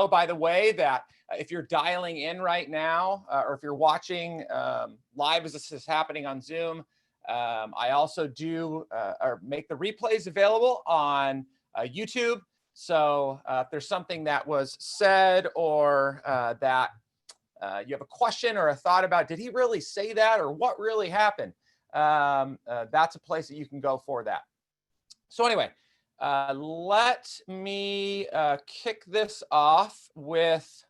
by the way, that if you're dialing in right now, or if you're watching live as this is happening on Zoom, I also do or make the replays available on YouTube. So if there's something that was said or that you have a question or a thought about, did he really say that, or what really happened? That's a place that you can go for that. So anyway, let me kick this off with,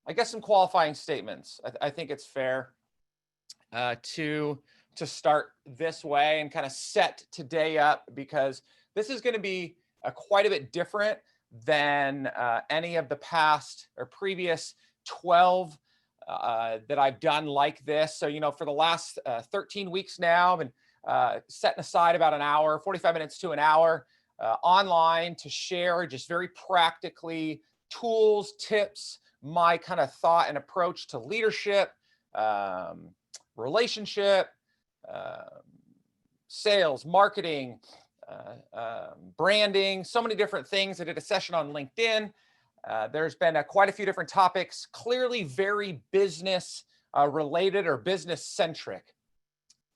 I guess, some qualifying statements. I think it's fair to start this way and kind of set today up, because this is going to be quite a bit different than any of the past or previous 12 that I've done like this. So, for the last 13 weeks now, I've been setting aside about an hour, 45 minutes to an hour online to share just very practically tools, tips, my kind of thought and approach to leadership, relationship, sales, marketing, branding, so many different things. I did a session on LinkedIn. There's been quite a few different topics, clearly very business related or business centric.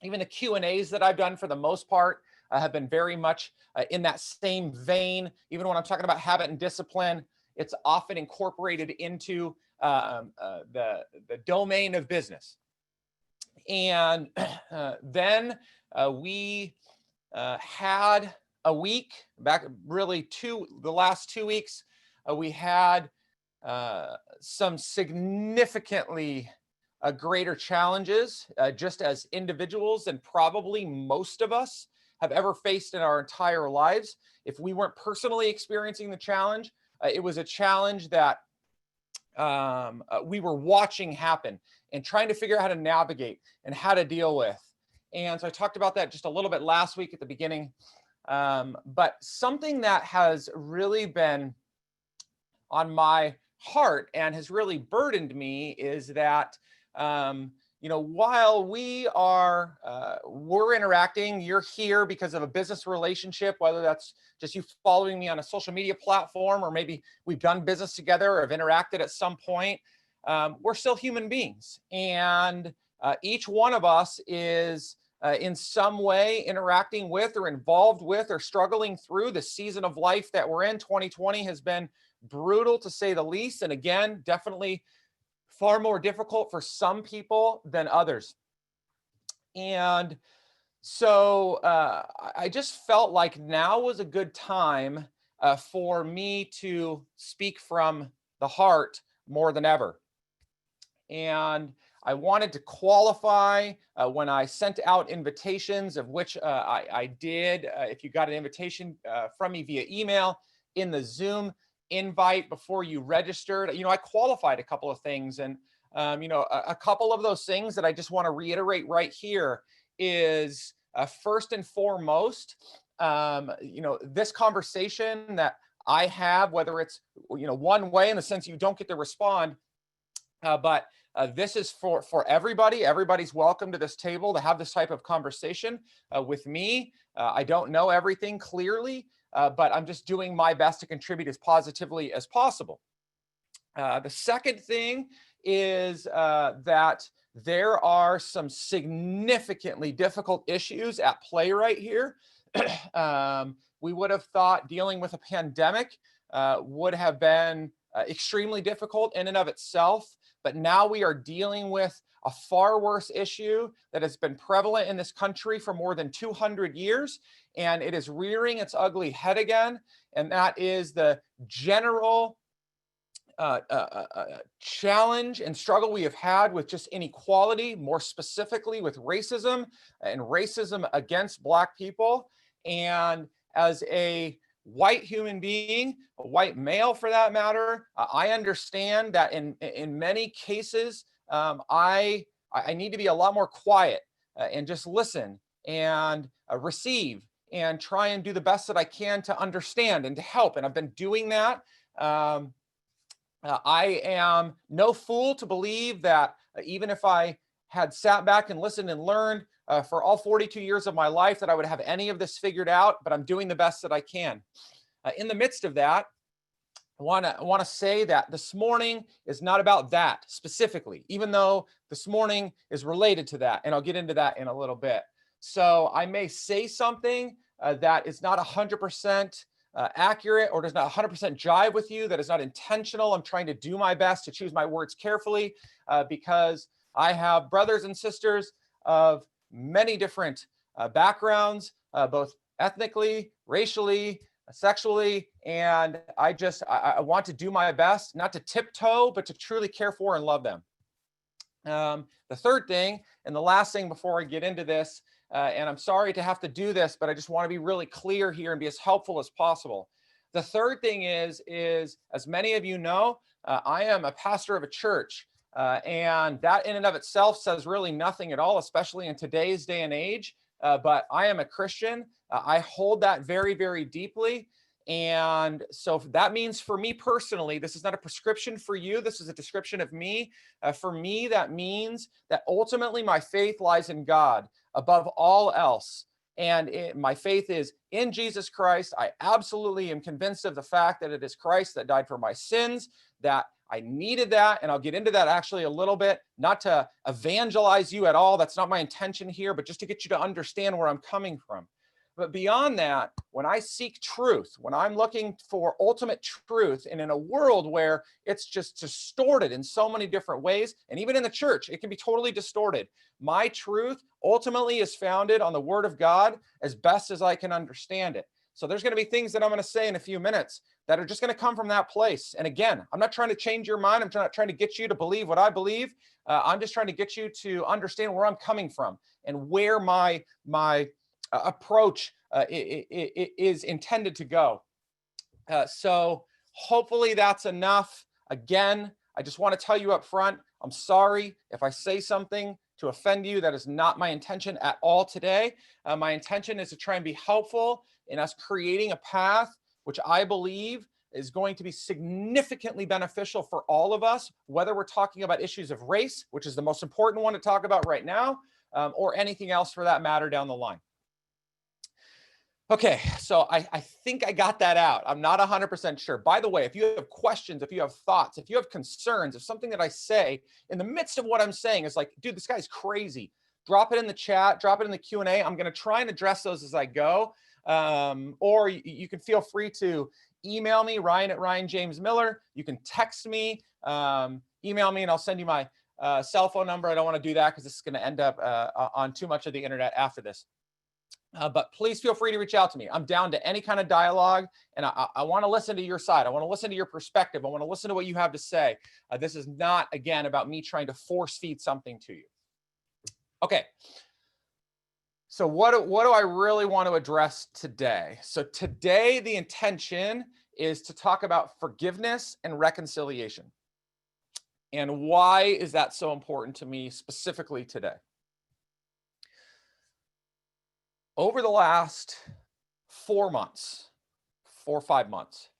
Even the Q&As that I've done for the most part have been very much in that same vein. Even when I'm talking about habit and discipline, it's often incorporated into the domain of business. And then we had a week back, really the last 2 weeks, we had some significantly greater challenges just as individuals than probably most of us have ever faced in our entire lives. If we weren't personally experiencing the challenge, it was a challenge that we were watching happen and trying to figure out how to navigate and how to deal with. And so I talked about that just a little bit last week at the beginning. But something that has really been on my heart and has really burdened me is that, while we're interacting, you're here because of a business relationship, whether that's just you following me on a social media platform, or maybe we've done business together or have interacted at some point, we're still human beings. And each one of us is in some way interacting with or involved with or struggling through the season of life that we're in. 2020 has been brutal, to say the least. And again, definitely far more difficult for some people than others. And so I just felt like now was a good time for me to speak from the heart more than ever. And I wanted to qualify when I sent out invitations, of which I did. If you got an invitation from me via email in the Zoom invite before you registered, I qualified a couple of things. And, a couple of those things that I just want to reiterate right here is first and foremost, this conversation that I have, whether it's, one way in the sense you don't get to respond, but this is for everybody. Everybody's welcome to this table to have this type of conversation with me. I don't know everything clearly, but I'm just doing my best to contribute as positively as possible. The second thing is that there are some significantly difficult issues at play right here. We would have thought dealing with a pandemic would have been extremely difficult in and of itself. But now we are dealing with a far worse issue that has been prevalent in this country for more than 200 years, and it is rearing its ugly head again. And that is the general challenge and struggle we have had with just inequality, more specifically with racism and racism against Black people. And as a white human being, a white male for that matter, I understand that in many cases, I need to be a lot more quiet and just listen and receive and try and do the best that I can to understand and to help. And I've been doing that. I am no fool to believe that even if I had sat back and listened and learned for all 42 years of my life, that I would have any of this figured out, but I'm doing the best that I can. In the midst of that, I want to say that this morning is not about that specifically, even though this morning is related to that, and I'll get into that in a little bit. So I may say something that is not 100% accurate or does not 100% jive with you, that is not intentional. I'm trying to do my best to choose my words carefully because I have brothers and sisters of many different backgrounds, both ethnically, racially, sexually, and I want to do my best, not to tiptoe, but to truly care for and love them. The third thing, and the last thing before I get into this, and I'm sorry to have to do this, but I just want to be really clear here and be as helpful as possible. The third thing is as many of you know, I am a pastor of a church, and that in and of itself says really nothing at all, especially in today's day and age. But I am a Christian. I hold that very, very deeply. And so that means for me personally, this is not a prescription for you. This is a description of me. For me, that means that ultimately my faith lies in God above all else. And my faith is in Jesus Christ. I absolutely am convinced of the fact that it is Christ that died for my sins, that I needed that. And I'll get into that actually a little bit, not to evangelize you at all. That's not my intention here, but just to get you to understand where I'm coming from. But beyond that, when I seek truth, when I'm looking for ultimate truth, and in a world where it's just distorted in so many different ways, and even in the church, it can be totally distorted. My truth ultimately is founded on the Word of God as best as I can understand it. So there's going to be things that I'm going to say in a few minutes that are just going to come from that place. And again, I'm not trying to change your mind. I'm not trying to get you to believe what I believe. I'm just trying to get you to understand where I'm coming from and where my approach is intended to go. So hopefully that's enough. Again, I just want to tell you up front, I'm sorry if I say something to offend you. That is not my intention at all today. My intention is to try and be helpful in us creating a path which I believe is going to be significantly beneficial for all of us, whether we're talking about issues of race, which is the most important one to talk about right now, or anything else for that matter down the line. Okay, so I think I got that out. I'm not 100% sure. By the way, if you have questions, if you have thoughts, if you have concerns, if something that I say in the midst of what I'm saying is like, dude, this guy's crazy, drop it in the chat, drop it in the Q&A. I'm going to try and address those as I go. Or you can feel free to email me, Ryan@RyanJamesMiller. You can text me, email me, and I'll send you my cell phone number. I don't want to do that because this is going to end up on too much of the internet after this. But please feel free to reach out to me. I'm down to any kind of dialogue, and I want to listen to your side. I want to listen to your perspective. I want to listen to what you have to say. This is not, again, about me trying to force feed something to you. Okay. So what do I really want to address today? So today, the intention is to talk about forgiveness and reconciliation. And why is that so important to me specifically today? Over the last 4 months, 4 or 5 months,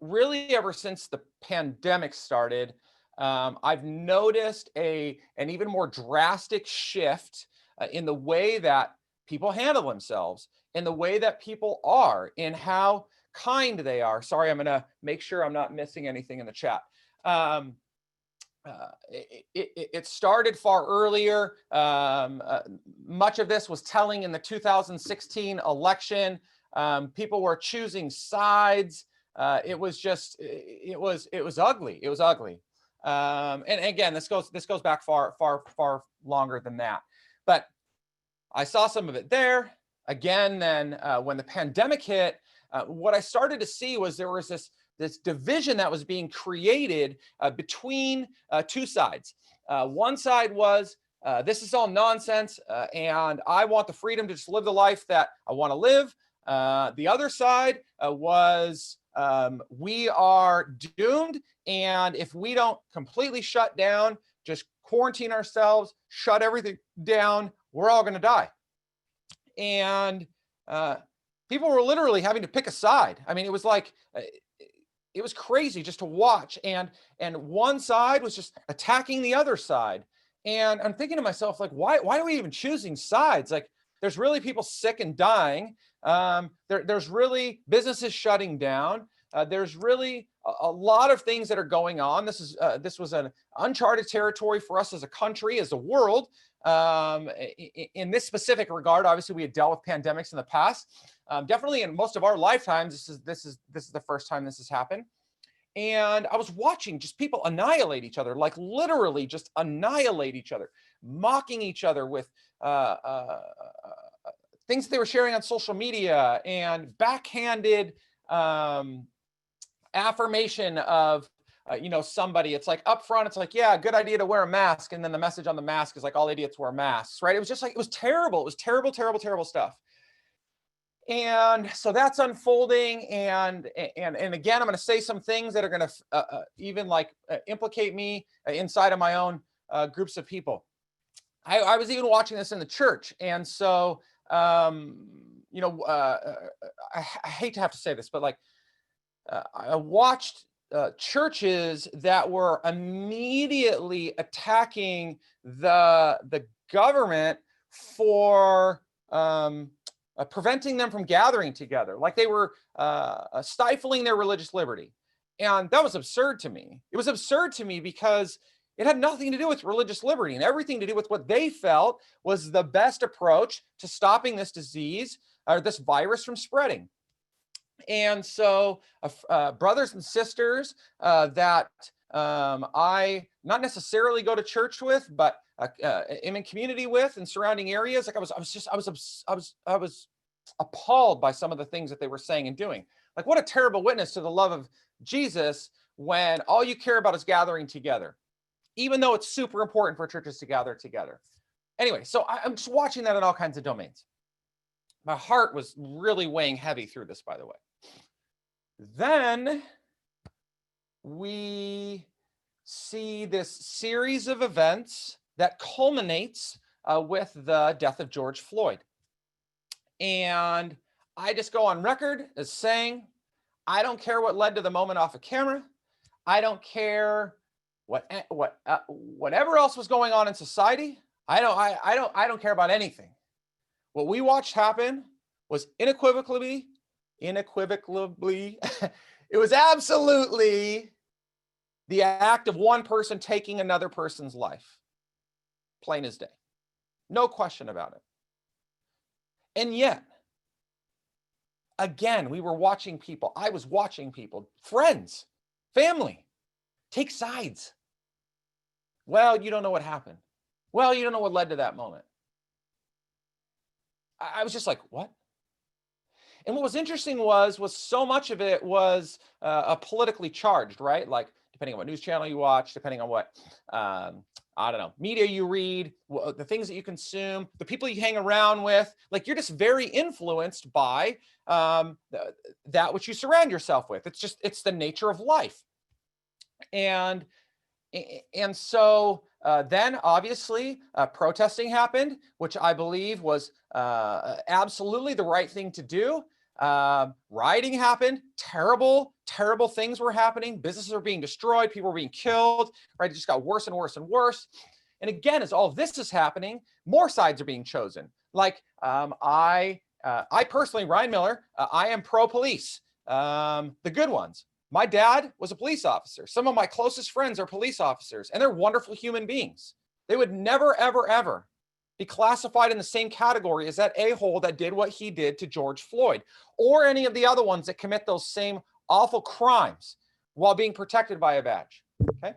really ever since the pandemic started, I've noticed an even more drastic shift in the way that people handle themselves, in the way that people are, in how kind they are. Sorry, I'm going to make sure I'm not missing anything in the chat. It started far earlier. Much of this was telling in the 2016 election. People were choosing sides. It was ugly. It was ugly. And again, this goes back far longer than that. But I saw some of it there. Again, then when the pandemic hit, what I started to see was there was this division that was being created between two sides. One side was, this is all nonsense, and I want the freedom to just live the life that I want to live. The other side was, we are doomed, and if we don't completely shut down, just quarantine ourselves, shut everything down, we're all going to die. And people were literally having to pick a side. I mean, it was like, it was crazy just to watch. And one side was just attacking the other side. And I'm thinking to myself, like, why are we even choosing sides? Like, there's really people sick and dying. There's really businesses shutting down. There's really a lot of things that are going on. This was an uncharted territory for us as a country, as a world. In this specific regard, obviously we had dealt with pandemics in the past. Definitely in most of our lifetimes, this is the first time this has happened. And I was watching just people annihilate each other, like literally just annihilate each other, mocking each other with things that they were sharing on social media, and backhanded affirmation of somebody. It's like up front, it's like, yeah, good idea to wear a mask, and then the message on the mask is like, all idiots wear masks, right? It was just like, it was terrible. It was terrible, terrible, terrible stuff. And so that's unfolding, and again, I'm going to say some things that are going to even like implicate me inside of my own groups of people. I was even watching this in the church, and so I hate to have to say this, but like I watched churches that were immediately attacking the government for preventing them from gathering together, like they were stifling their religious liberty. And that was absurd to me. It was absurd to me because it had nothing to do with religious liberty and everything to do with what they felt was the best approach to stopping this disease or this virus from spreading. And so brothers and sisters that I not necessarily go to church with, but am in community with in surrounding areas, like I was appalled by some of the things that they were saying and doing. Like, what a terrible witness to the love of Jesus when all you care about is gathering together, even though it's super important for churches to gather together. Anyway, so I'm just watching that in all kinds of domains. My heart was really weighing heavy through this, by the way. Then we see this series of events that culminates with the death of George Floyd. And I just go on record as saying, I don't care what led to the moment off of camera. I don't care whatever else was going on in society. I don't care about anything. What we watched happen was unequivocally, it was absolutely the act of one person taking another person's life. Plain as day. No question about it. And yet, again, I was watching people, friends, family, take sides. Well, you don't know what happened. Well, you don't know what led to that moment. I was just like, what? And what was interesting was so much of it was politically charged, right? Like, depending on what news channel you watch, depending on what, I don't know, media you read, the things that you consume, the people you hang around with, like you're just very influenced by that which you surround yourself with. It's the nature of life. And so then obviously protesting happened, which I believe was absolutely the right thing to do. Rioting happened. Terrible, terrible things were happening. Businesses are being destroyed. People were being killed, right? It just got worse and worse and worse. And again, as all of this is happening, more sides are being chosen. Like I personally, Ryan Miller, I am pro-police, the good ones. My dad was a police officer. Some of my closest friends are police officers, and they're wonderful human beings. They would never, ever, ever be classified in the same category as that a-hole that did what he did to George Floyd, or any of the other ones that commit those same awful crimes while being protected by a badge. Okay.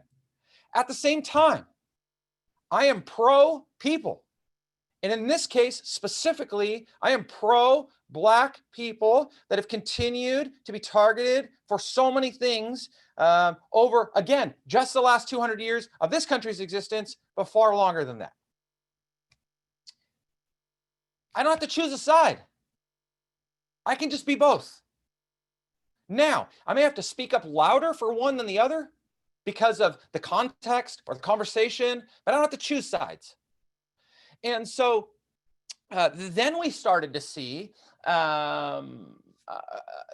At the same time, I am pro people. And in this case, specifically, I am pro Black people that have continued to be targeted for so many things over, again, just the last 200 years of this country's existence, but far longer than that. I don't have to choose a side. I can just be both. Now, I may have to speak up louder for one than the other because of the context or the conversation, but I don't have to choose sides. And so then we started to see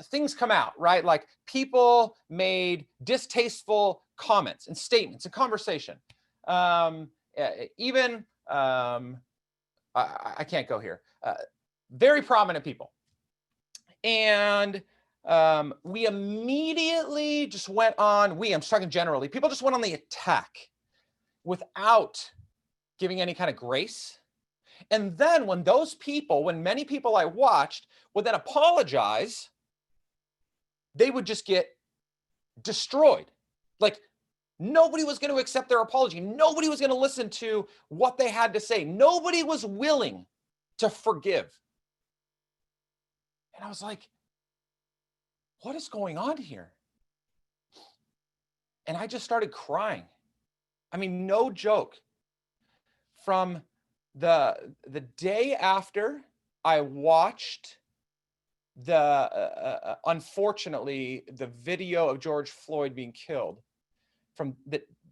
things come out, right? Like people made distasteful comments and statements and conversation. Even, I can't go here. Very prominent people. And we immediately just went on, I'm just talking generally, people just went on the attack without giving any kind of grace. And then when many people I watched would then apologize, they would just get destroyed. Like, nobody was going to accept their apology. Nobody was going to listen to what they had to say. Nobody was willing to forgive. And I was like, what is going on here? And I just started crying. I mean, no joke. From the day after I watched unfortunately, the video of George Floyd being killed, from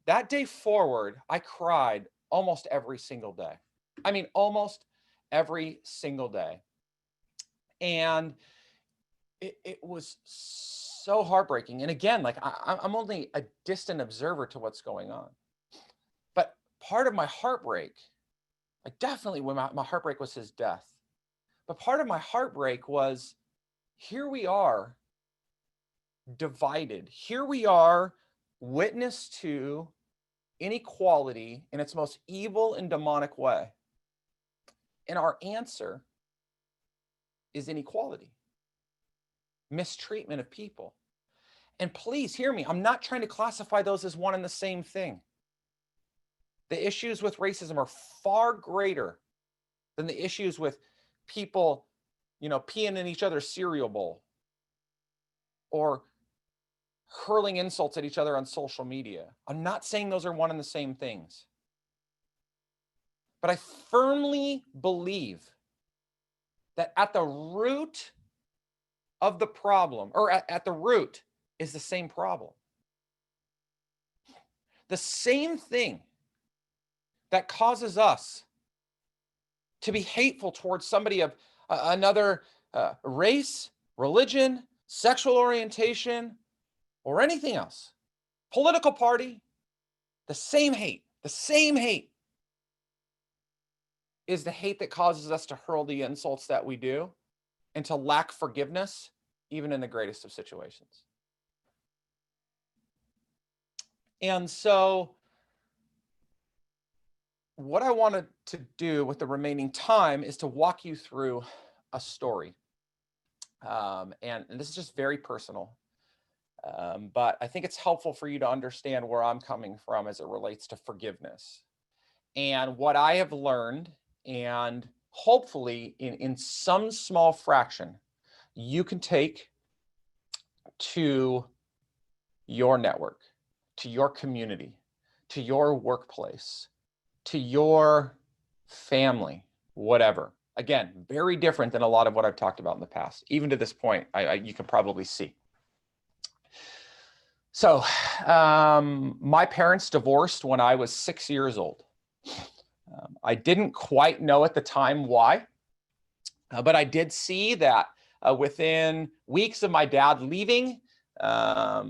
that day forward, I cried almost every single day. I mean, almost every single day. And it was so heartbreaking. And again, like I'm only a distant observer to what's going on. But part of my heartbreak, like definitely when my heartbreak was his death. But part of my heartbreak was, here we are divided. Here we are witness to inequality in its most evil and demonic way. And our answer is inequality, mistreatment of people. And please hear me, I'm not trying to classify those as one and the same thing. The issues with racism are far greater than the issues with people, peeing in each other's cereal bowl or hurling insults at each other on social media. I'm not saying those are one and the same things. But I firmly believe that at the root of the problem, or at the root, is the same problem. The same thing that causes us to be hateful towards somebody of another race, religion, sexual orientation, or anything else, political party, the same hate is the hate that causes us to hurl the insults that we do and to lack forgiveness, even in the greatest of situations. And so what I wanted to do with the remaining time is to walk you through a story. And this is just very personal. But I think it's helpful for you to understand where I'm coming from as it relates to forgiveness and what I have learned, and hopefully in some small fraction, you can take to your network, to your community, to your workplace, to your family, whatever. Again, very different than a lot of what I've talked about in the past. Even to this point, you can probably see. So my parents divorced when I was 6 years old. I didn't quite know at the time why, but I did see that within weeks of my dad leaving, my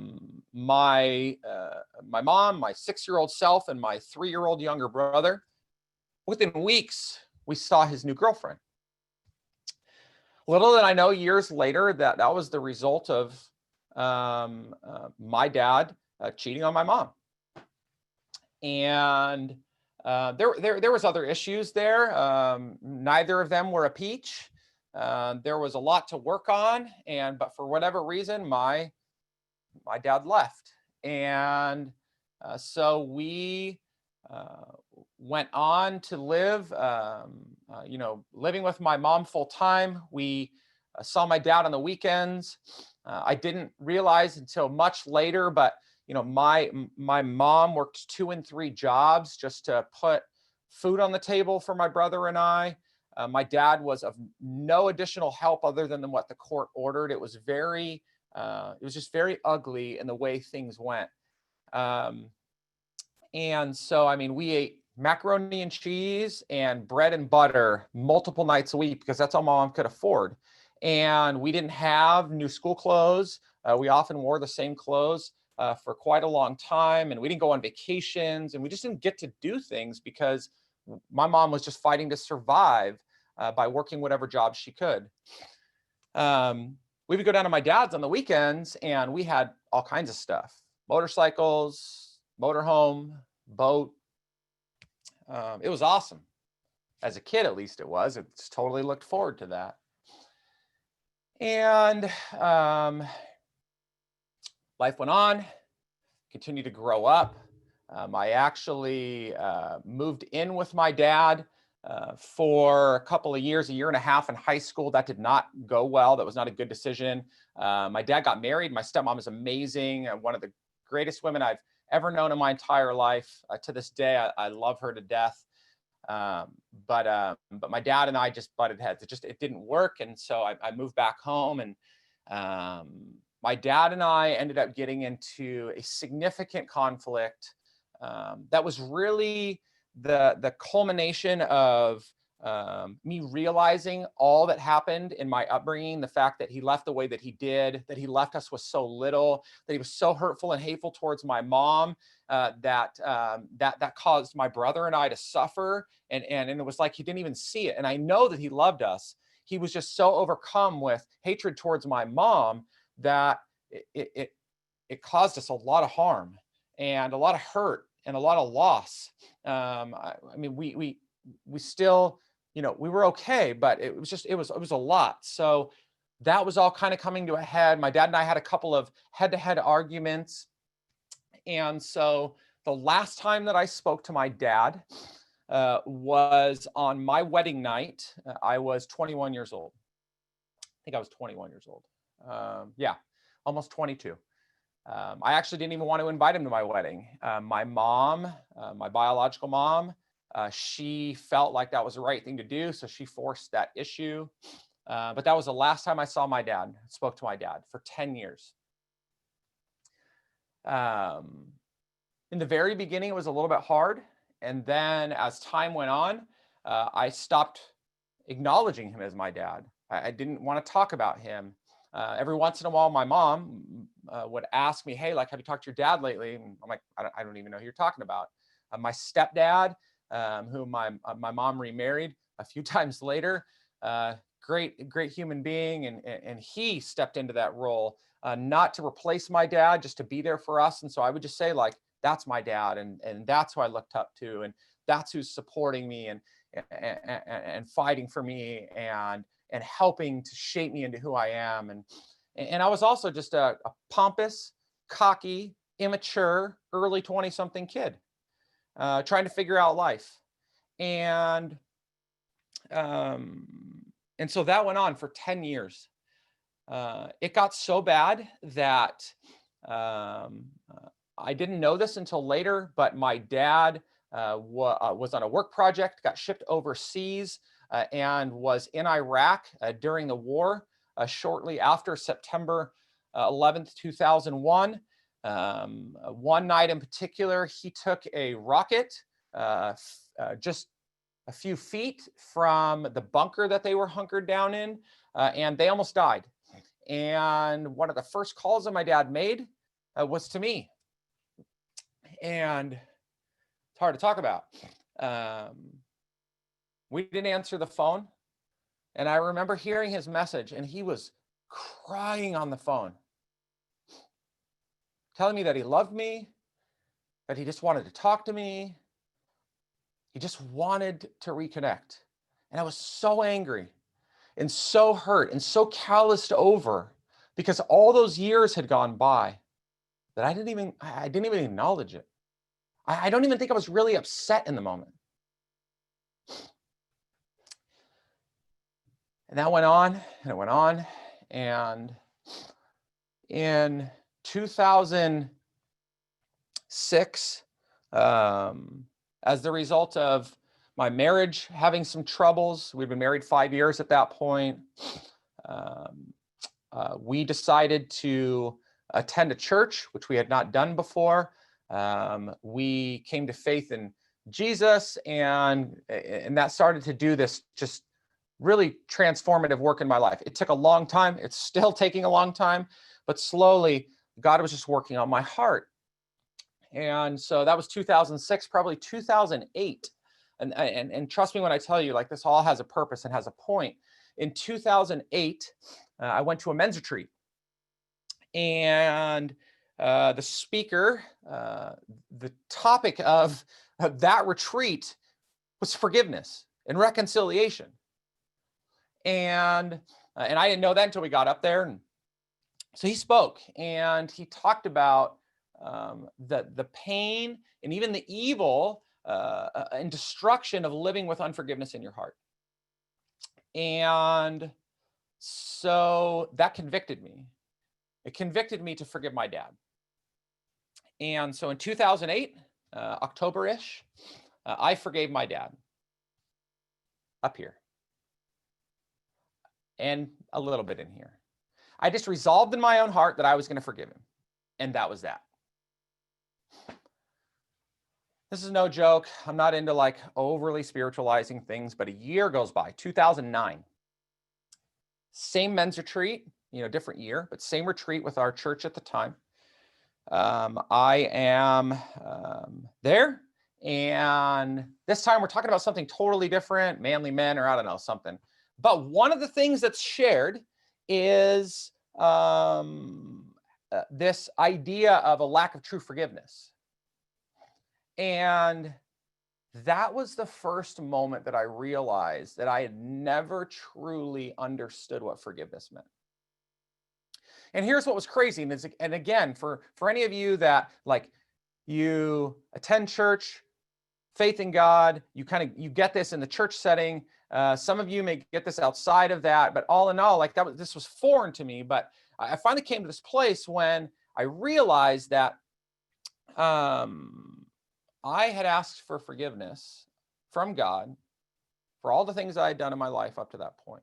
mom, my 6-year-old self, and my 3-year-old younger brother, within weeks, we saw his new girlfriend. Little did I know years later that was the result of my dad cheating on my mom. And there was other issues there. Neither of them were a peach. There was a lot to work on, but for whatever reason, my dad left. And so we went on to live, living with my mom full time. We saw my dad on the weekends. I didn't realize until much later, but my mom worked 2 and 3 jobs just to put food on the table for my brother and I. My dad was of no additional help other than what the court ordered. It was just very ugly in the way things went. And so, I mean, we ate macaroni and cheese and bread and butter multiple nights a week because that's all my mom could afford. And we didn't have new school clothes. We often wore the same clothes for quite a long time. And we didn't go on vacations, and we just didn't get to do things because my mom was just fighting to survive by working whatever job she could. we would go down to my dad's on the weekends and we had all kinds of stuff: motorcycles, motorhome, boat. It was awesome. As a kid, at least it was. It's totally looked forward to that. And life went on, continued to grow up. I actually moved in with my dad for a couple of years, a year and a half in high school. That did not go well. That was not a good decision. My dad got married. My stepmom is amazing. One of the greatest women I've ever known in my entire life. To this day, I love her to death. But my dad and I just butted heads. It didn't work. And so I moved back home, and my dad and I ended up getting into a significant conflict that was really the culmination of me realizing all that happened in my upbringing, the fact that he left the way that he did, that he left us with so little, that he was so hurtful and hateful towards my mom, that caused my brother and I to suffer. And it was like he didn't even see it. And I know that he loved us. He was just so overcome with hatred towards my mom that it caused us a lot of harm and a lot of hurt and a lot of loss. I mean, we still, we were okay, but it was a lot. So that was all kind of coming to a head. My dad and I had a couple of head-to-head arguments. And so the last time that I spoke to my dad was on my wedding night. I was 21 years old. I think I was 21 years old. Yeah, almost 22. I actually didn't even want to invite him to my wedding. My mom, my biological mom, she felt like that was the right thing to do, so she forced that issue. But that was the last time I saw my dad, spoke to my dad for 10 years. In the very beginning, it was a little bit hard. And then as time went on, I stopped acknowledging him as my dad. I didn't want to talk about him. Every once in a while, my mom would ask me, "Hey, like, have you talked to your dad lately?" And I'm like, I don't even know who you're talking about. My stepdad, who my mom remarried a few times later, great human being, and he stepped into that role, not to replace my dad, just to be there for us. And so I would just say, like, that's my dad, and that's who I looked up to, and that's who's supporting me and fighting for me and helping to shape me into who I am. And I was also just a pompous, cocky, immature, early 20-something kid, trying to figure out life. And so that went on for 10 years. It got so bad that I didn't know this until later, but my dad was on a work project, got shipped overseas, and was in Iraq during the war, shortly after September 11th, 2001. One night in particular, he took a rocket just a few feet from the bunker that they were hunkered down in, and they almost died. And one of the first calls that my dad made was to me. And it's hard to talk about. We didn't answer the phone. And I remember hearing his message, and he was crying on the phone, telling me that he loved me, that he just wanted to talk to me. He just wanted to reconnect. And I was so angry and so hurt and so calloused over, because all those years had gone by, that I didn't even acknowledge it. I don't even think I was really upset in the moment. And that went on and it went on. And in 2006, as the result of my marriage having some troubles, we'd been married 5 years at that point, we decided to attend a church, which we had not done before. We came to faith in Jesus, and that started to do this just really transformative work in my life. It took a long time. It's still taking a long time, but slowly God was just working on my heart. And so that was 2006, probably 2008. And trust me when I tell you, like, this all has a purpose and has a point. in 2008, I went to a men's retreat, and the speaker, the topic of that retreat was forgiveness and reconciliation. And I didn't know that until we got up there. And so he spoke, and he talked about the pain and even the evil and destruction of living with unforgiveness in your heart. And so that convicted me. It convicted me to forgive my dad. And so in 2008, October-ish, I forgave my dad up here and a little bit in here. I just resolved in my own heart that I was going to forgive him. And that was that. This is no joke. I'm not into like overly spiritualizing things, but a year goes by, 2009. Same men's retreat, different year, but same retreat with our church at the time. I am there, and this time we're talking about something totally different, manly men, or I don't know, something. But one of the things that's shared is this idea of a lack of true forgiveness. And that was the first moment that I realized that I had never truly understood what forgiveness meant. And here's what was crazy. And again, for any of you that like you attend church, faith in God, you get this in the church setting. Some of you may get this outside of that, but all in all, this was foreign to me. But I finally came to this place when I realized that I had asked for forgiveness from God for all the things I had done in my life up to that point,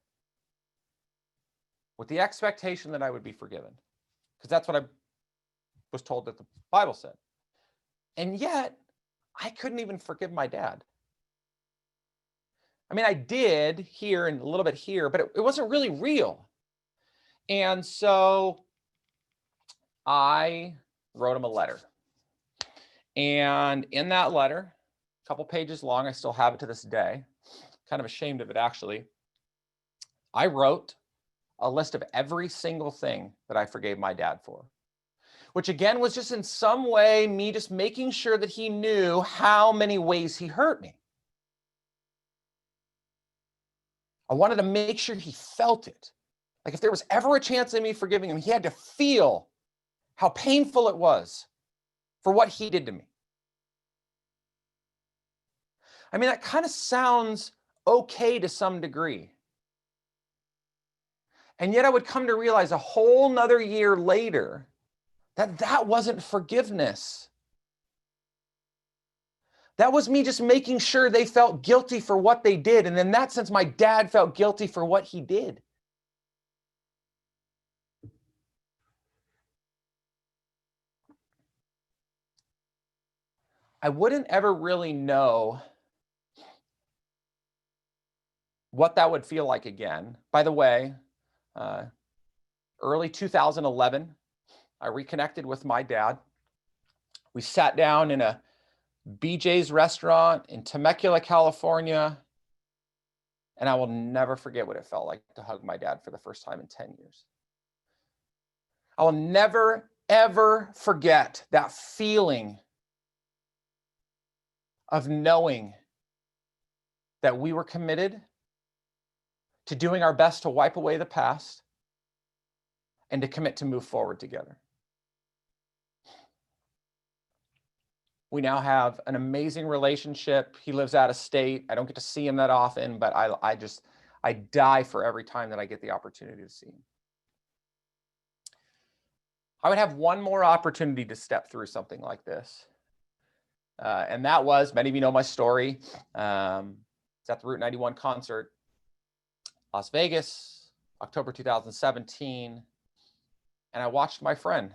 with the expectation that I would be forgiven, because that's what I was told that the Bible said. And yet, I couldn't even forgive my dad. I mean, I did here and a little bit here, but it wasn't really real. And so I wrote him a letter. And in that letter, a couple pages long, I still have it to this day, kind of ashamed of it actually, I wrote a list of every single thing that I forgave my dad for, which again was just in some way me just making sure that he knew how many ways he hurt me. I wanted to make sure he felt it. Like if there was ever a chance of me forgiving him, he had to feel how painful it was for what he did to me. I mean, that kind of sounds okay to some degree. And yet I would come to realize a whole nother year later that wasn't forgiveness. That was me just making sure they felt guilty for what they did. And in that sense, my dad felt guilty for what he did. I wouldn't ever really know what that would feel like again. By the way, early 2011, I reconnected with my dad. We sat down in a BJ's restaurant in Temecula, California, and I will never forget what it felt like to hug my dad for the first time in 10 years. I will never, ever forget that feeling of knowing that we were committed to doing our best to wipe away the past and to commit to move forward together. We now have an amazing relationship. He lives out of state. I don't get to see him that often, but I die for every time that I get the opportunity to see him. I would have one more opportunity to step through something like this. And that was, many of you know my story. It's at the Route 91 concert, Las Vegas, October 2017. And I watched my friend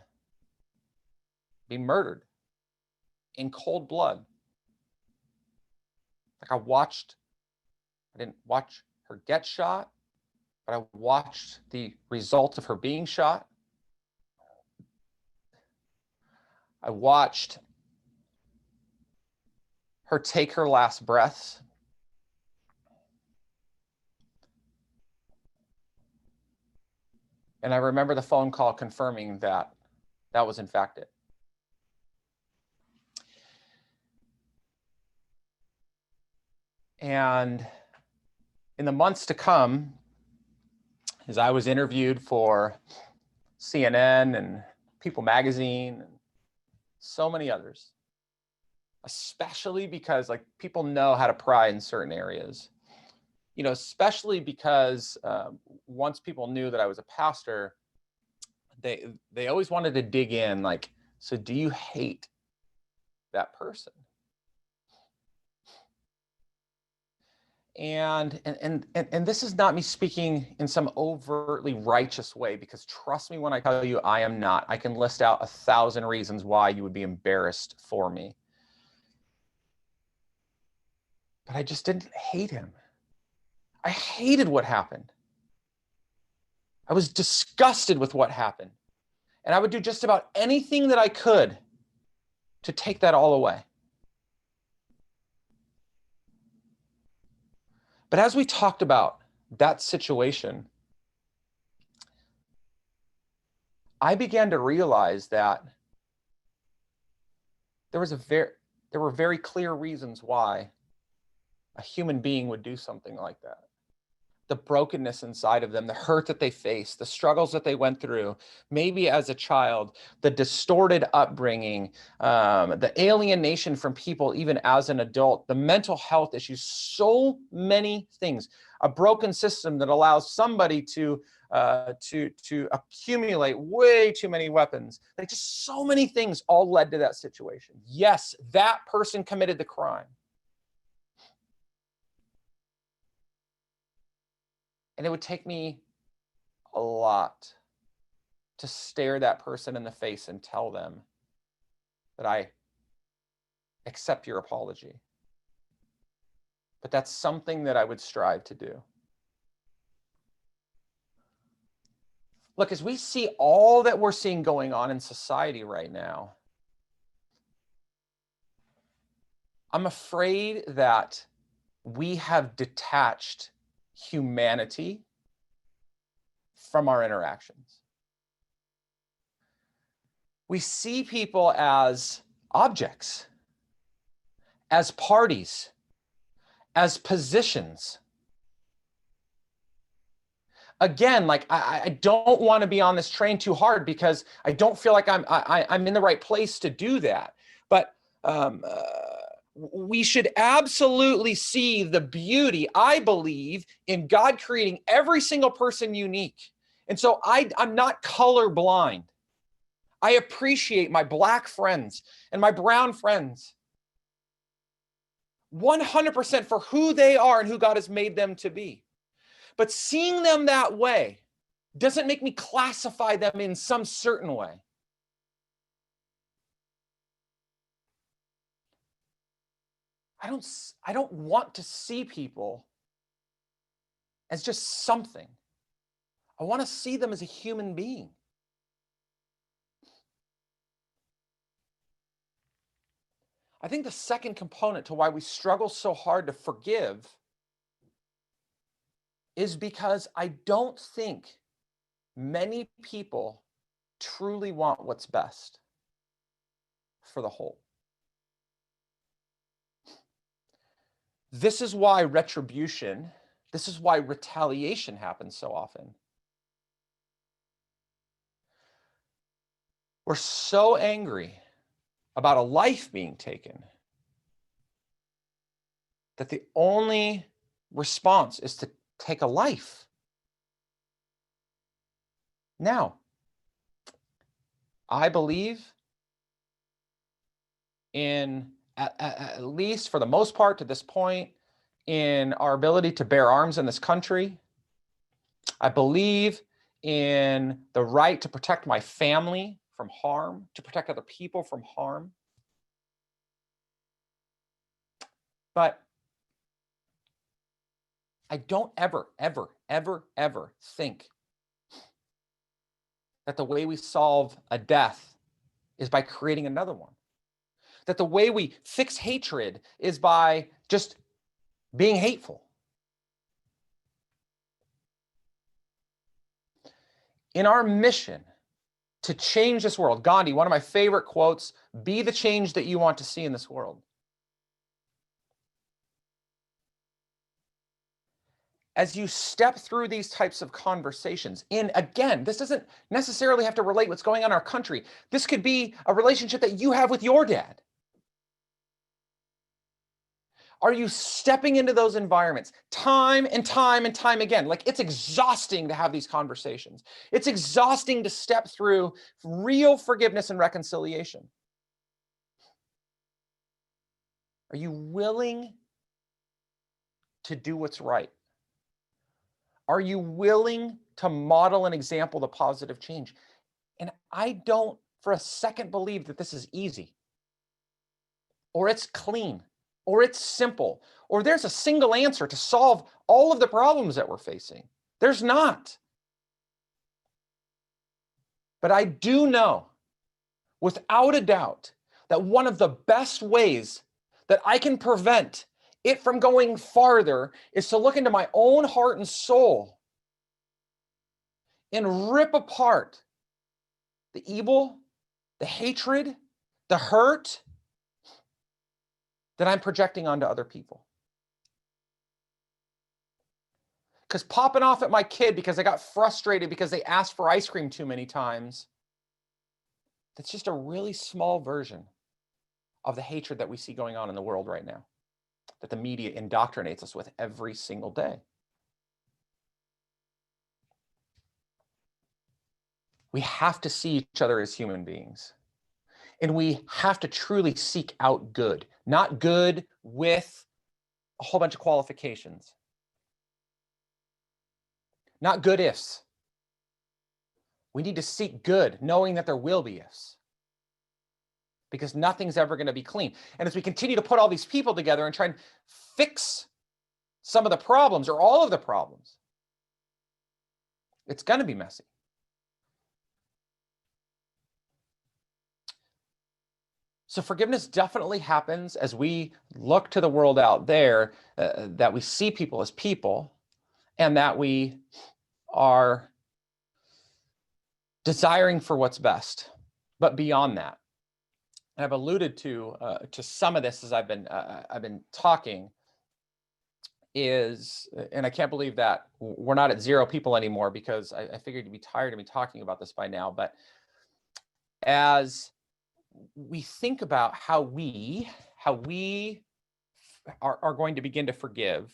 be murdered in cold blood. Like I didn't watch her get shot, but I watched the result of her being shot. I watched her take her last breaths. And I remember the phone call confirming that that was in fact it. And in the months to come, as I was interviewed for CNN and People Magazine and so many others, especially because like people know how to pry in certain areas, you know, especially because once people knew that I was a pastor, they always wanted to dig in, like, so do you hate that person? And this is not me speaking in some overtly righteous way, because trust me when I tell you I am not. I can list out 1,000 reasons why you would be embarrassed for me. But I just didn't hate him. I hated what happened. I was disgusted with what happened. And I would do just about anything that I could to take that all away. But as we talked about that situation, I began to realize that there were very clear reasons why a human being would do something like that. The brokenness inside of them, the hurt that they faced, the struggles that they went through, maybe as a child, the distorted upbringing, the alienation from people, even as an adult, the mental health issues, so many things. A broken system that allows somebody to accumulate way too many weapons. Like just so many things all led to that situation. Yes, that person committed the crime. And it would take me a lot to stare that person in the face and tell them that I accept your apology. But that's something that I would strive to do. Look, as we see all that we're seeing going on in society right now, I'm afraid that we have detached humanity from our interactions. We see people as objects, as parties, as positions. Again, like I don't want to be on this train too hard because I don't feel like I'm in the right place to do that. But we should absolutely see the beauty, I believe, in God creating every single person unique. And so I'm not colorblind. I appreciate my Black friends and my brown friends 100% for who they are and who God has made them to be. But seeing them that way doesn't make me classify them in some certain way. I don't want to see people as just something. I want to see them as a human being. I think the second component to why we struggle so hard to forgive is because I don't think many people truly want what's best for the whole. This is why retribution, this is why retaliation happens so often. We're so angry about a life being taken that the only response is to take a life. Now, I believe in, at least for the most part to this point, in our ability to bear arms in this country. I believe in the right to protect my family from harm, to protect other people from harm. But I don't ever think that the way we solve a death is by creating another one. That the way we fix hatred is by just being hateful. in our mission to change this world, Gandhi, one of my favorite quotes, be the change that you want to see in this world. As you step through these types of conversations, and again, this doesn't necessarily have to relate what's going on in our country. This could be a relationship that you have with your dad. Are you stepping into those environments time and time and time again? Like, it's exhausting to have these conversations. It's exhausting to step through real forgiveness and reconciliation. Are you willing to do what's right? Are you willing to model an example of positive change? And I don't for a second believe that this is easy, or it's clean, or it's simple, or there's a single answer to solve all of the problems that we're facing. There's not. But I do know, without a doubt, that one of the best ways that I can prevent it from going farther is to look into my own heart and soul and rip apart the evil, the hatred, the hurt that I'm projecting onto other people. Because popping off at my kid because I got frustrated because they asked for ice cream too many times, that's just a really small version of the hatred that we see going on in the world right now, that the media indoctrinates us with every single day. We have to see each other as human beings. And we have to truly seek out good, not good with a whole bunch of qualifications. Not good ifs. We need to seek good, knowing that there will be ifs. Because nothing's ever going to be clean. And as we continue to put all these people together and try and fix some of the problems or all of the problems, it's going to be messy. So forgiveness definitely happens as we look to the world out there, that we see people as people, and that we are desiring for what's best. But beyond that, and I've alluded to some of this as I've been talking, is, and I can't believe that we're not at 0 people anymore, because I figured you'd be tired of me talking about this by now. But as we think about how we are going to begin to forgive,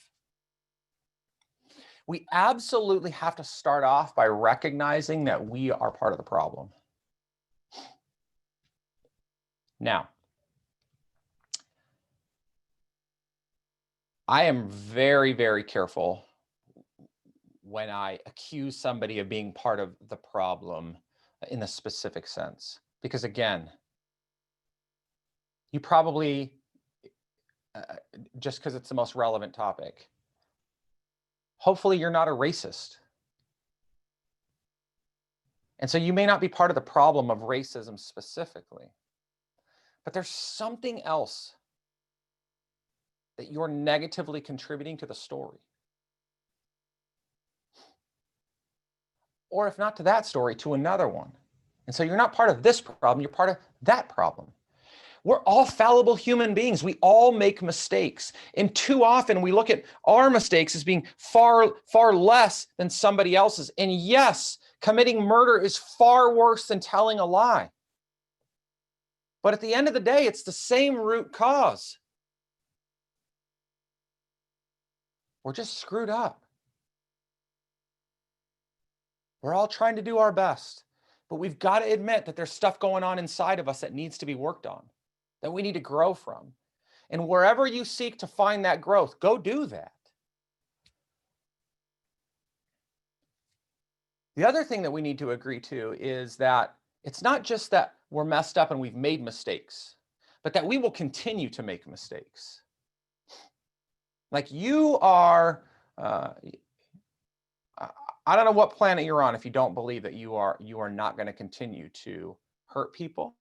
we absolutely have to start off by recognizing that we are part of the problem. Now, I am very, very careful when I accuse somebody of being part of the problem in a specific sense, because again, you probably, just because it's the most relevant topic, hopefully you're not a racist. And so you may not be part of the problem of racism specifically, but there's something else that you're negatively contributing to the story. Or if not to that story, to another one. And so you're not part of this problem, you're part of that problem. We're all fallible human beings. We all make mistakes. And too often we look at our mistakes as being far, far less than somebody else's. And yes, committing murder is far worse than telling a lie. But at the end of the day, it's the same root cause. We're just screwed up. We're all trying to do our best. But we've got to admit that there's stuff going on inside of us that needs to be worked on, that we need to grow from. And wherever you seek to find that growth, go do that. The other thing that we need to agree to is that it's not just that we're messed up and we've made mistakes, but that we will continue to make mistakes. Like you are, I don't know what planet you're on if you don't believe that you are not going to continue to hurt people,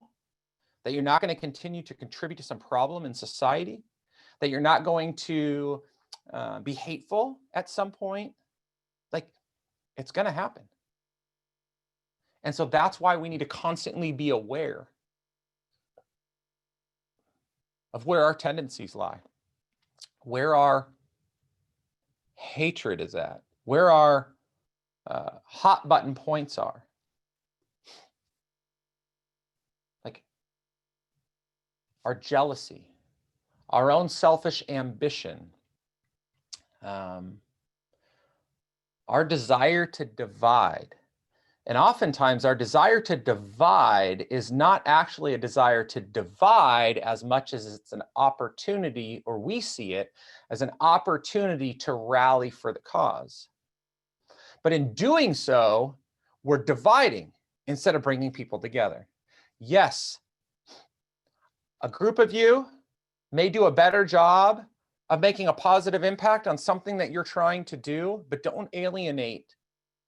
that you're not going to continue to contribute to some problem in society, that you're not going to be hateful at some point. Like, it's going to happen. And so that's why we need to constantly be aware of where our tendencies lie, where our hatred is at, where our hot button points are. Like our jealousy, our own selfish ambition, our desire to divide. And oftentimes our desire to divide is not actually a desire to divide as much as it's an opportunity, or we see it as an opportunity to rally for the cause. But in doing so, we're dividing instead of bringing people together. Yes, a group of you may do a better job of making a positive impact on something that you're trying to do, but don't alienate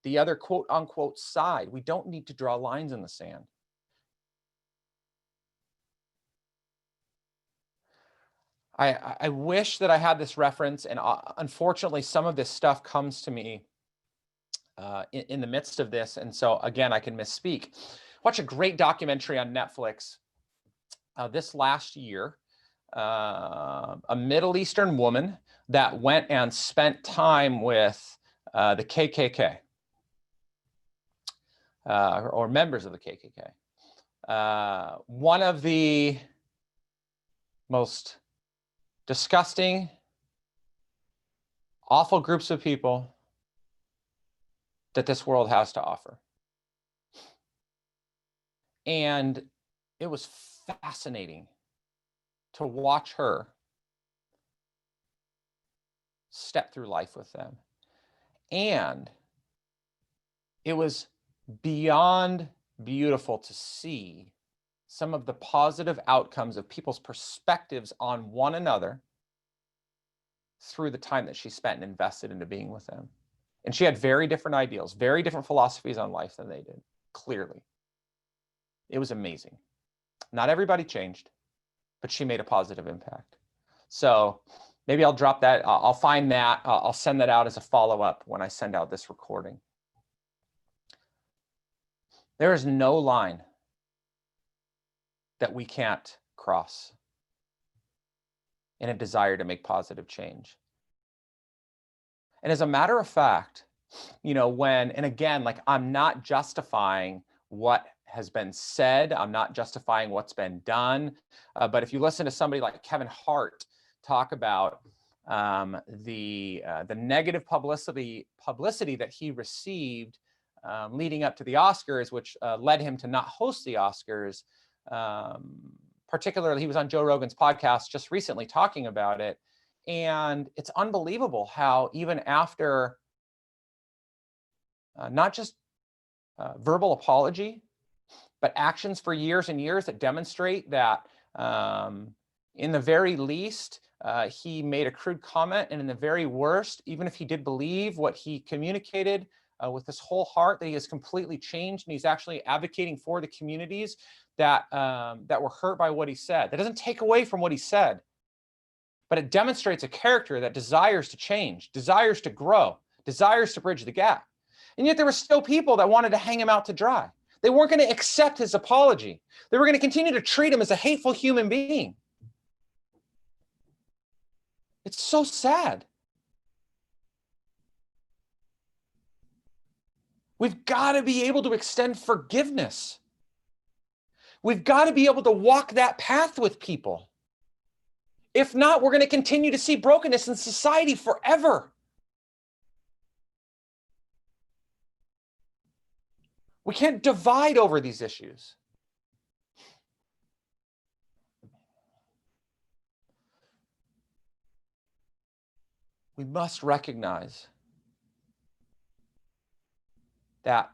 the other quote unquote side. We don't need to draw lines in the sand. I wish that I had this reference, and unfortunately some of this stuff comes to me in the midst of this, and so again I can misspeak. Watch a great documentary on Netflix this last year, a Middle Eastern woman that went and spent time with the KKK. Or members of the KKK. One of the most disgusting, awful groups of people that this world has to offer. And it was fascinating to watch her step through life with them. And it was beyond beautiful to see some of the positive outcomes of people's perspectives on one another through the time that she spent and invested into being with them. And she had very different ideals, very different philosophies on life than they did, clearly. It was amazing. Not everybody changed, but she made a positive impact. So maybe I'll drop that. I'll find that. I'll send that out as a follow-up when I send out this recording. There is no line that we can't cross in a desire to make positive change. And as a matter of fact, you know, and again, like, I'm not justifying what has been said, I'm not justifying what's been done, but if you listen to somebody like Kevin Hart talk about the negative publicity that he received leading up to the Oscars, which led him to not host the Oscars. Particularly, he was on Joe Rogan's podcast just recently talking about it. And it's unbelievable how even after not just verbal apology, but actions for years and years that demonstrate that in the very least, he made a crude comment, and in the very worst, even if he did believe what he communicated with his whole heart, that he has completely changed, and he's actually advocating for the communities that that were hurt by what he said. That doesn't take away from what he said, but it demonstrates a character that desires to change, desires to grow, desires to bridge the gap. And yet there were still people that wanted to hang him out to dry. They weren't going to accept his apology. They were going to continue to treat him as a hateful human being. It's so sad. We've got to be able to extend forgiveness. We've got to be able to walk that path with people. If not, we're going to continue to see brokenness in society forever. We can't divide over these issues. We must recognize that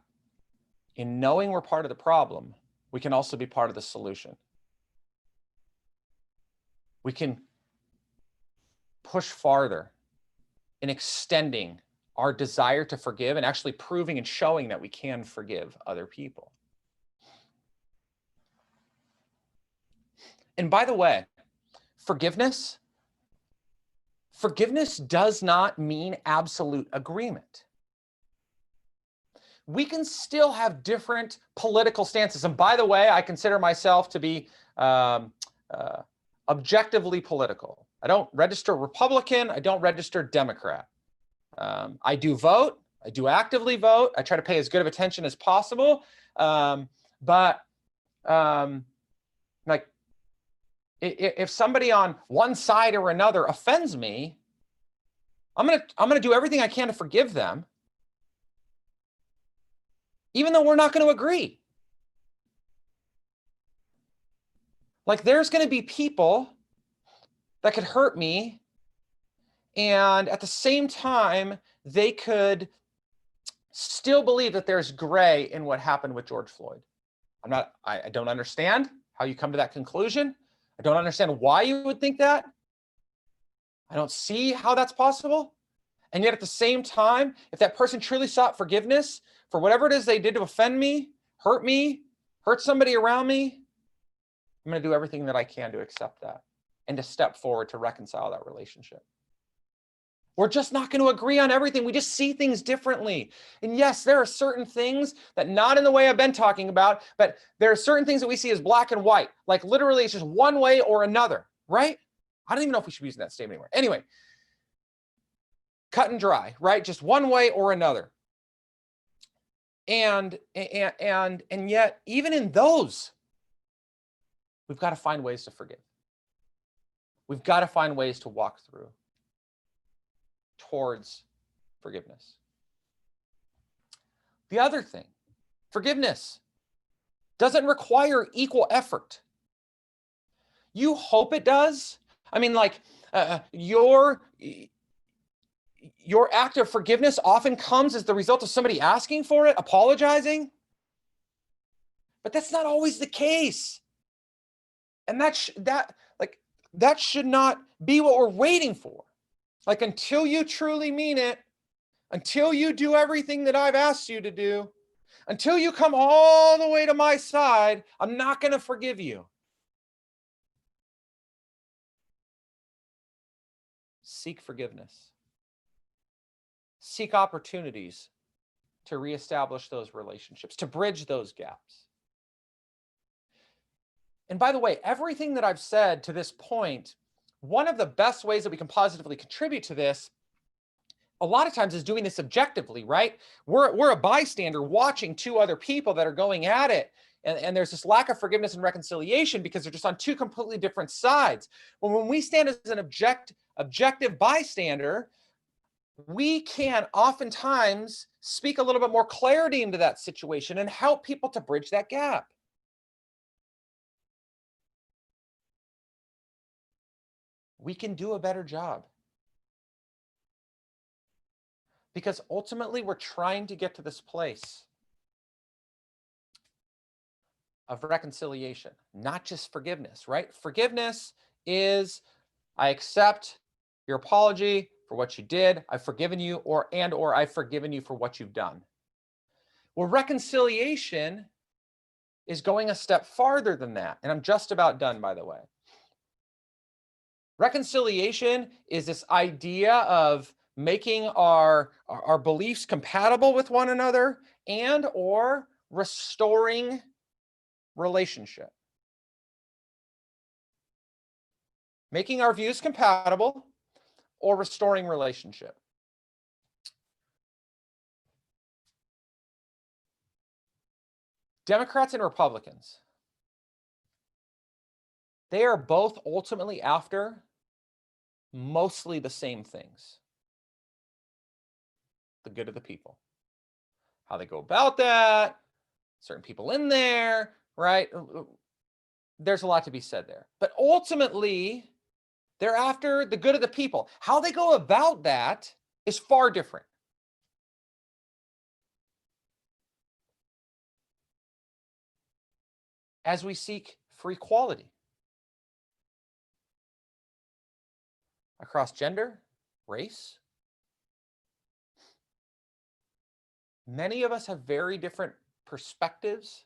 in knowing we're part of the problem, we can also be part of the solution. We can push farther in extending our desire to forgive and actually proving and showing that we can forgive other people. And by the way, forgiveness does not mean absolute agreement. we can still have different political stances. And by the way, I consider myself to be objectively political. I don't register Republican. I don't register Democrat. I do vote. I do actively vote. I try to pay as good of attention as possible. But like, if somebody on one side or another offends me, I'm gonna do everything I can to forgive them, even though we're not going to agree. Like, there's going to be people that could hurt me, and at the same time, they could still believe that there's gray in what happened with George Floyd. I don't understand how you come to that conclusion. I don't understand why you would think that. I don't see how that's possible. And yet at the same time, if that person truly sought forgiveness for whatever it is they did to offend me, hurt somebody around me, I'm going to do everything that I can to accept that and to step forward to reconcile that relationship. We're just not going to agree on everything. We just see things differently. And yes, there are certain things that, not in the way I've been talking about, but there are certain things that we see as black and white. Like, literally, it's just one way or another, right? I don't even know if we should be using that statement anymore. Anyway, cut and dry, right? Just one way or another. And yet, even in those, we've got to find ways to forgive. We've got to find ways to walk through towards forgiveness. The other thing, forgiveness doesn't require equal effort. You hope it does. I mean, like, your act of forgiveness often comes as the result of somebody asking for it, apologizing. But that's not always the case. And that should not be what we're waiting for. Like, until you truly mean it, until you do everything that I've asked you to do, until you come all the way to my side, I'm not going to forgive you. Seek forgiveness. Seek opportunities to reestablish those relationships, to bridge those gaps. And by the way, everything that I've said to this point, one of the best ways that we can positively contribute to this, a lot of times, is doing this objectively, right? We're a bystander watching two other people that are going at it. And there's this lack of forgiveness and reconciliation because they're just on two completely different sides. But when we stand as an objective bystander, we can oftentimes speak a little bit more clarity into that situation and help people to bridge that gap. We can do a better job. Because ultimately, we're trying to get to this place of reconciliation, not just forgiveness, right? Forgiveness is, I accept your apology for what you did. I've forgiven you, or I've forgiven you for what you've done. Well, reconciliation is going a step farther than that. And I'm just about done, by the way. Reconciliation is this idea of making our beliefs compatible with one another and or restoring relationship. Making our views compatible or restoring relationship. Democrats and Republicans, they are both ultimately after mostly the same things. The good of the people. How they go about that, certain people in there, right? There's a lot to be said there. But ultimately, they're after the good of the people. How they go about that is far different. As we seek for equality across gender, race, many of us have very different perspectives,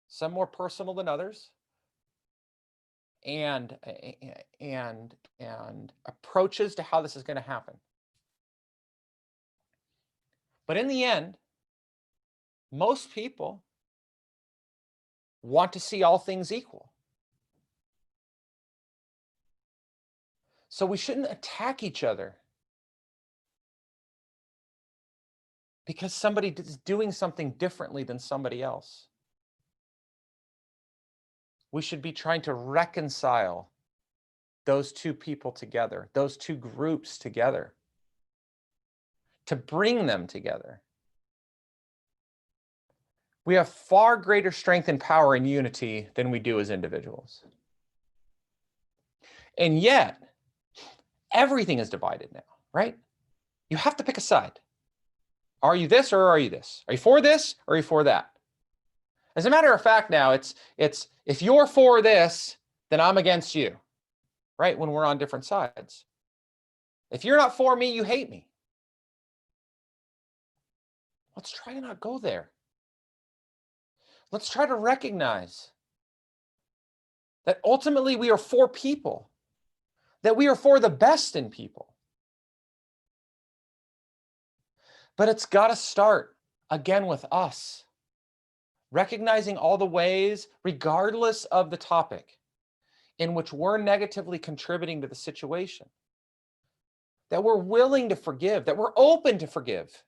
some more personal than others, and approaches to how this is going to happen. But in the end, Most people want to see all things equal. So we shouldn't attack each other because somebody is doing something differently than somebody else. We should be trying to reconcile those two people together, those two groups together, to bring them together. We have far greater strength and power in unity than we do as individuals. And yet, everything is divided now, right? You have to pick a side. Are you this or are you this? Are you for this or are you for that? As a matter of fact, now it's if you're for this, then I'm against you, right? When we're on different sides. If you're not for me, you hate me. Let's try to not go there. Let's try to recognize that ultimately we are for people, that we are for the best in people. But it's got to start again with us, recognizing all the ways, regardless of the topic, in which we're negatively contributing to the situation, that we're willing to forgive, that we're open to forgive,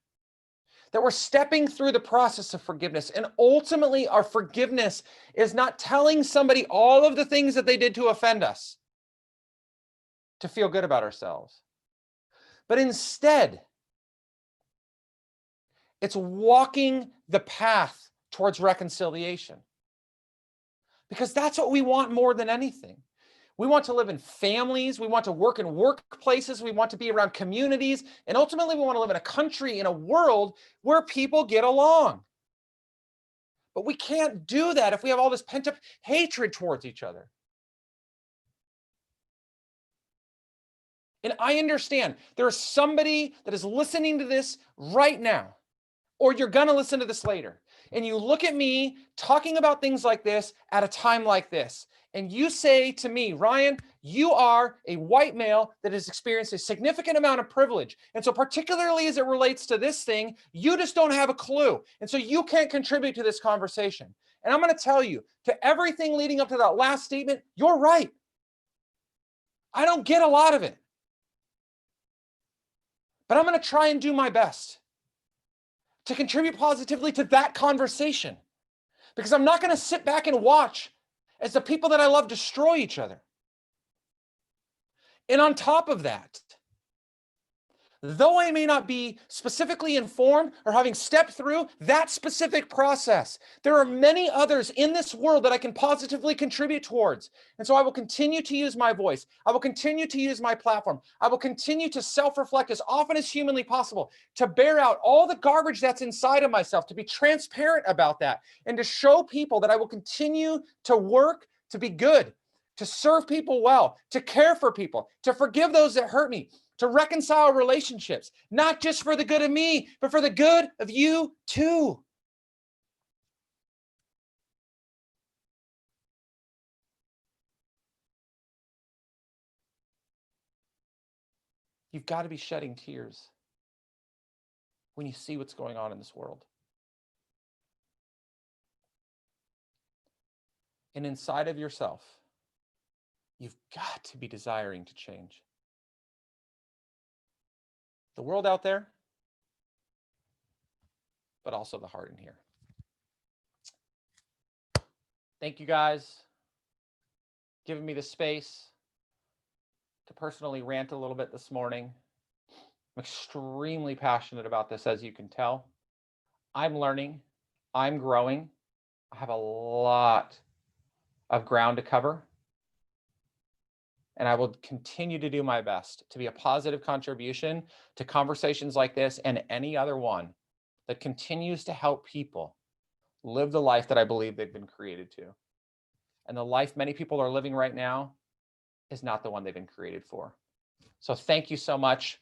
that we're stepping through the process of forgiveness. And ultimately, our forgiveness is not telling somebody all of the things that they did to offend us to feel good about ourselves, but instead, it's walking the path towards reconciliation. Because that's what we want more than anything. We want to live in families. We want to work in workplaces. We want to be around communities. And ultimately, we want to live in a country, in a world where people get along. But we can't do that if we have all this pent-up hatred towards each other. And I understand there is somebody that is listening to this right now, or you're going to listen to this later. And you look at me talking about things like this at a time like this. And you say to me, Ryan, you are a white male that has experienced a significant amount of privilege. And so particularly as it relates to this thing, you just don't have a clue. And so you can't contribute to this conversation. And I'm going to tell you, to everything leading up to that last statement, you're right. I don't get a lot of it. But I'm going to try and do my best to contribute positively to that conversation. Because I'm not going to sit back and watch as the people that I love destroy each other. And on top of that, though I may not be specifically informed or having stepped through that specific process, there are many others in this world that I can positively contribute towards. And so I will continue to use my voice. I will continue to use my platform. I will continue to self-reflect as often as humanly possible, to bear out all the garbage that's inside of myself, to be transparent about that, and to show people that I will continue to work to be good, to serve people well, to care for people, to forgive those that hurt me, to reconcile relationships, not just for the good of me, but for the good of you too. You've got to be shedding tears when you see what's going on in this world. And inside of yourself, you've got to be desiring to change. The world out there, but also the heart in here. Thank you guys for giving me the space to personally rant a little bit this morning. I'm extremely passionate about this, as you can tell. I'm learning, I'm growing. I have a lot of ground to cover. And I will continue to do my best to be a positive contribution to conversations like this and any other one that continues to help people live the life that I believe they've been created to. And the life many people are living right now is not the one they've been created for. So thank you so much.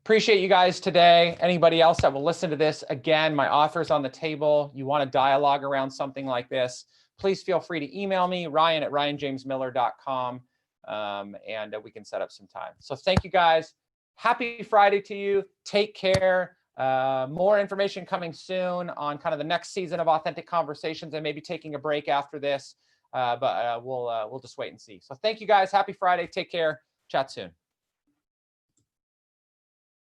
Appreciate you guys today. Anybody else that will listen to this, again, my offer's on the table. You want to dialogue around something like this, please feel free to email me, ryan@ryanjamesmiller.com. And we can set up some time. So thank you guys. Happy Friday to you. Take care. More information coming soon on kind of the next season of Authentic Conversations, and maybe taking a break after this. But we'll just wait and see. So thank you guys. Happy Friday. Take care. Chat soon.